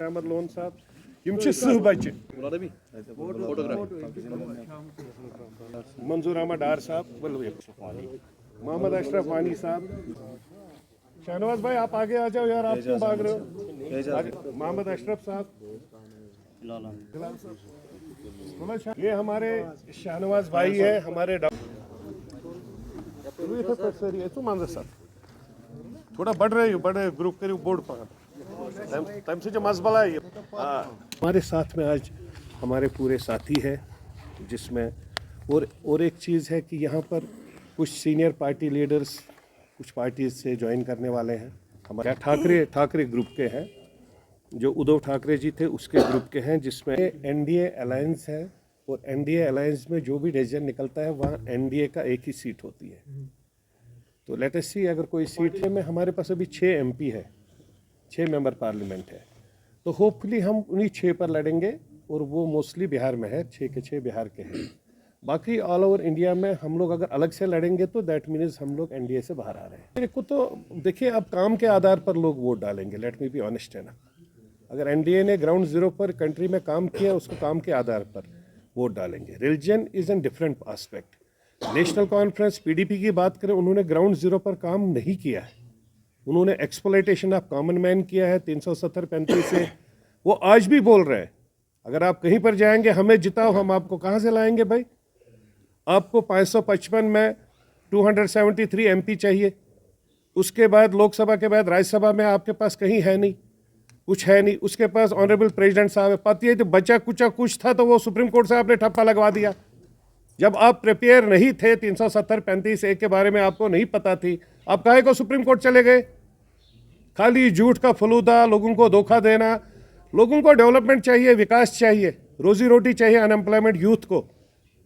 Ahmad loan साहब यम बच्चे मंजूर अहमद डार साहब मोहम्मद अशरफ वानी साहब। शाहनवाज भाई आप आगे आ जाओ यार, आप क्यों भाग रहे हो? मोहम्मद अशरफ साहब, ये हमारे शाहनवाज भाई है, हमारे थोड़ा बढ़ रहे हो, बड़े ग्रुप करो बोर्ड पर तम से जो मजबला है। हमारे साथ में आज हमारे पूरे साथी है, जिसमें और एक चीज़ है कि यहाँ पर कुछ सीनियर पार्टी लीडर्स कुछ पार्टीज से ज्वाइन करने वाले हैं। हमारे ठाकरे ग्रुप के हैं, जो उद्धव ठाकरे जी थे उसके ग्रुप के हैं, जिसमें एनडीए अलायंस है। और एनडीए अलायंस में जो भी डिसीजन निकलता है वहाँ एनडीए का एक ही सीट होती है। तो लेट अस सी, अगर कोई सीट में हमारे पास अभी 6 एमपी है, 6 मेंबर पार्लियामेंट है, तो होपफुली हम उन्हीं 6 पर लड़ेंगे। और वो मोस्टली बिहार में है, 6 के 6 बिहार के हैं। बाकी ऑल ओवर इंडिया में हम लोग अगर अलग से लड़ेंगे तो दैट मीन्स हम लोग एनडीए से बाहर आ रहे हैं। मेरे को तो देखिए, अब काम के आधार पर लोग वोट डालेंगे, लेट मी बी ऑनेस्ट है ना। अगर एनडीए ने ग्राउंड जीरो पर कंट्री में काम किया, उसको काम के आधार पर वोट डालेंगे। Religion is an different aspect. National conference PDP की बात करें, उन्होंने ग्राउंड जीरो पर काम नहीं किया है, उन्होंने एक्सप्लॉयटेशन ऑफ कॉमन मैन किया है 370-35 से। वो आज भी बोल रहे हैं, अगर आप कहीं पर जाएंगे हमें जिताओ, हम आपको कहाँ से लाएंगे भाई? आपको 555 में 273 एमपी चाहिए, उसके बाद लोकसभा के बाद राज्यसभा में आपके पास कहीं है नहीं, कुछ है नहीं। उसके पास ऑनरेबल प्रेसिडेंट साहब है, पता है तो बचा कुछ था तो वो सुप्रीम कोर्ट से आपने ठप्पा लगवा दिया। जब आप प्रिपेयर नहीं थे, 370-35 के बारे में आपको नहीं पता थी, आप काहे को सुप्रीम कोर्ट चले गए? खाली झूठ का फलूदा, लोगों को धोखा देना। लोगों को डेवलपमेंट चाहिए, विकास चाहिए, रोजी रोटी चाहिए, अनएम्प्लॉयमेंट यूथ को,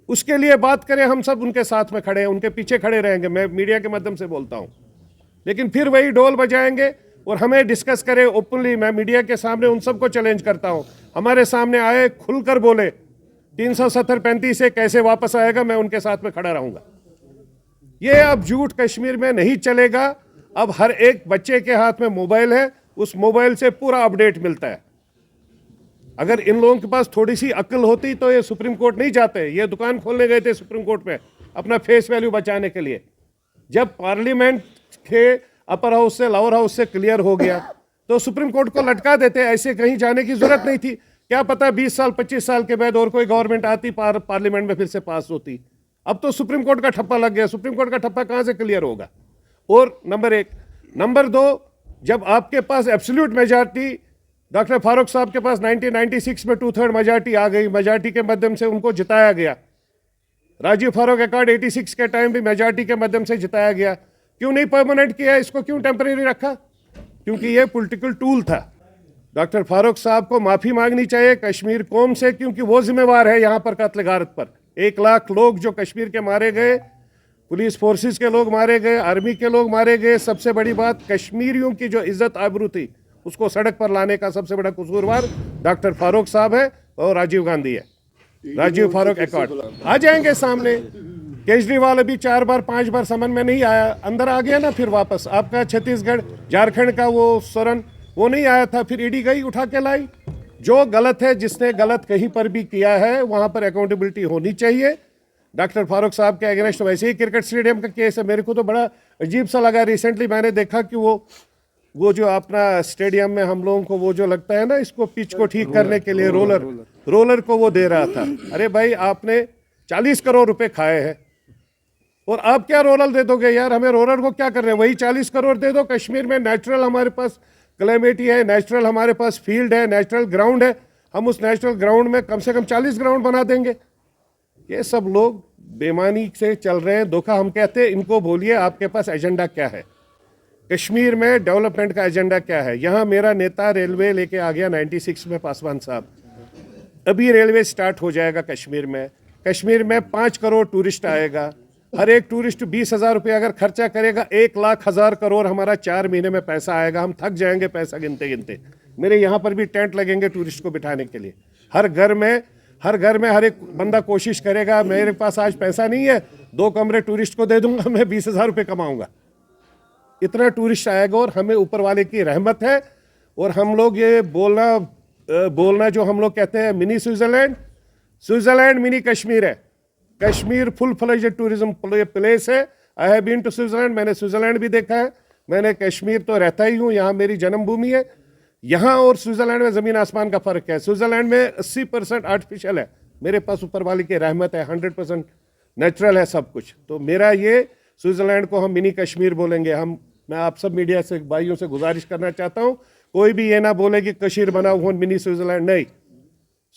उसके लिए बात करें। हम सब उनके साथ में खड़े हैं, उनके पीछे खड़े रहेंगे, मैं मीडिया के माध्यम से बोलता हूं। लेकिन फिर वही ढोल बजाएंगे और हमें डिस्कस करें ओपनली। मैं मीडिया के सामने उन सबको चैलेंज करता हूं, हमारे सामने आए, खुलकर बोले 370-35 से कैसे वापस आएगा, मैं उनके साथ में खड़ा रहूंगा। ये अब झूठ कश्मीर में नहीं चलेगा। अब हर एक बच्चे के हाथ में मोबाइल है, उस मोबाइल से पूरा अपडेट मिलता है। अगर इन लोगों के पास थोड़ी सी अक्ल होती तो ये सुप्रीम कोर्ट नहीं जाते, ये दुकान खोलने गए थे सुप्रीम कोर्ट में अपना फेस वैल्यू बचाने के लिए। जब पार्लियामेंट के अपर हाउस से लोअर हाउस से क्लियर हो गया तो सुप्रीम कोर्ट को लटका देते, ऐसे कहीं जाने की जरूरत नहीं थी। क्या पता 20 साल 25 साल के बाद और कोई गवर्नमेंट आती, पार्लियामेंट में फिर से पास होती। अब तो सुप्रीम कोर्ट का ठप्पा लग गया, सुप्रीम कोर्ट का ठप्पा कहां से क्लियर होगा? और नंबर 1, नंबर 2, जब आपके पास एब्सोल्यूट मेजॉरिटी, डॉक्टर फारूक साहब के पास 1996 में 2/3 मेजॉरिटी आ गई, मेजॉरिटी के माध्यम से उनको जिताया गया। राजीव फारूक अकॉर्ड 86 के टाइम भी मेजॉरिटी के माध्यम से जिताया गया। क्यों नहीं परमानेंट किया, इसको क्यों टेम्परेरी रखा? क्योंकि ये पॉलिटिकल टूल था। डॉक्टर फारूक साहब को माफी मांगनी चाहिए कश्मीर कौम से, क्योंकि वो जिम्मेवार है यहाँ पर कत्ल गारत पर। 1 लाख लोग जो कश्मीर के मारे गए, पुलिस फोर्सेस के लोग मारे गए, आर्मी के लोग मारे गए। सबसे बड़ी बात, कश्मीरियों की जो इज्जत आबरू थी उसको सड़क पर लाने का सबसे बड़ा कसूरवार डॉक्टर फारूक साहब है और राजीव गांधी है। राजीव फारूक अकॉर्ड आ जाएंगे सामने। केजरीवाल अभी 4 बार 5 बार समन में नहीं आया, अंदर आ गया ना फिर वापस। आपका छत्तीसगढ़ झारखंड का वो सोरेन, वो नहीं आया था, फिर ईडी गई उठा के लाई। जो गलत है, जिसने गलत कहीं पर भी किया है वहां पर अकाउंटेबिलिटी होनी चाहिए। डॉक्टर फारूक साहब के अगेंस्ट वैसे ही क्रिकेट स्टेडियम का केस है। मेरे को तो बड़ा अजीब सा लगा, रिसेंटली मैंने देखा कि वो जो अपना स्टेडियम में हम लोगों को वो जो लगता है ना, इसको पिच को ठीक करने के लिए रोलर को वो दे रहा था। अरे भाई, आपने 40 करोड़ रुपए खाए हैं और आप क्या रोलर दे दोगे यार? हमें रोलर को क्या कर रहे हैं? वही 40 करोड़ दे दो। कश्मीर में नेचुरल हमारे पास क्लेमिटी है, नेचुरल हमारे पास फील्ड है, नेचुरल ग्राउंड है। हम उस नेचुरल ग्राउंड में कम से कम 40 ग्राउंड बना देंगे। ये सब लोग बेईमानी से चल रहे हैं, धोखा। हम कहते हैं इनको बोलिए आपके पास एजेंडा क्या है, कश्मीर में डेवलपमेंट का एजेंडा क्या है। यहाँ मेरा नेता रेलवे लेके आ गया 96 में, पासवान साहब। अभी रेलवे स्टार्ट हो जाएगा कश्मीर में। कश्मीर में 5 करोड़ टूरिस्ट आएगा। हर एक टूरिस्ट 20,000 रुपये अगर खर्चा करेगा, 1,00,000 करोड़ हमारा 4 महीने में पैसा आएगा। हम थक जाएंगे पैसा गिनते गिनते। मेरे यहाँ पर भी टेंट लगेंगे टूरिस्ट को बिठाने के लिए। हर घर में हर एक बंदा कोशिश करेगा, मेरे पास आज पैसा नहीं है, 2 कमरे टूरिस्ट को दे दूंगा, मैं 20,000 रुपये कमाऊंगा। इतना टूरिस्ट आएगा और हमें ऊपर वाले की रहमत है। और हम लोग ये बोलना बोलना जो हम लोग कहते हैं mini Switzerland, Switzerland mini Kashmir है। Kashmir full fledged tourism place है। I have been to Switzerland, मैंने स्विट्जरलैंड भी देखा है। मैंने कश्मीर तो रहता ही हूँ, यहाँ मेरी जन्मभूमि है। यहाँ और स्विट्जरलैंड में ज़मीन आसमान का फ़र्क है। स्विट्जरलैंड में 80% आर्टिफिशियल है, मेरे पास ऊपर वाली की रहमत है, 100% नेचुरल है सब कुछ। तो मेरा ये स्विट्जरलैंड को हम मिनी कश्मीर बोलेंगे। मैं आप सब मीडिया से भाइयों से गुजारिश करना चाहता हूँ, कोई भी ये ना बोले कि कश्मीर बनाओ हो मिनी स्विट्जरलैंड, नहीं,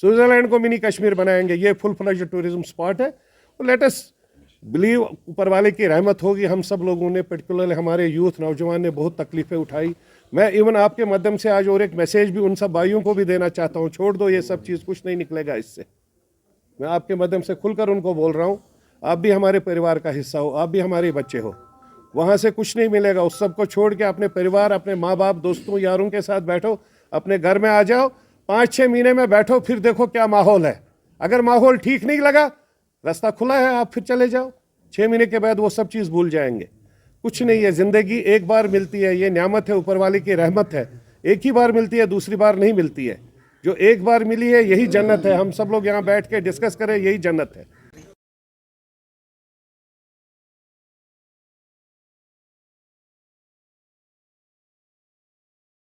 स्विट्जरलैंड को मिनी कश्मीर बनाएंगे। ये फुल फ्लेज्ड टूरिज्म स्पॉट है। लेट अस बिलीव, ऊपर वाले की रहमत होगी। हम सब लोगों ने, पर्टिकुलरली हमारे यूथ नौजवान ने बहुत तकलीफ़ें उठाई। मैं इवन आपके माध्यम से आज और एक मैसेज भी उन सब भाइयों को भी देना चाहता हूँ, छोड़ दो ये सब चीज़, कुछ नहीं निकलेगा इससे। मैं आपके माध्यम से खुलकर उनको बोल रहा हूँ, आप भी हमारे परिवार का हिस्सा हो, आप भी हमारे बच्चे हो। वहाँ से कुछ नहीं मिलेगा, उस सब को छोड़ के अपने परिवार, अपने माँ बाप, दोस्तों यारों के साथ बैठो, अपने घर में आ जाओ, 5-6 महीने में बैठो, फिर देखो क्या माहौल है। अगर माहौल ठीक नहीं लगा, रास्ता खुला है, आप फिर चले जाओ। 6 महीने के बाद वो सब चीज़ भूल जाएंगे। कुछ नहीं है, ज़िंदगी एक बार मिलती है, ये न्यामत है, ऊपर वाले की रहमत है। एक ही बार मिलती है, दूसरी बार नहीं मिलती है। जो एक बार मिली है यही जन्नत है। हम सब लोग यहाँ बैठ के डिस्कस करें, यही जन्नत है।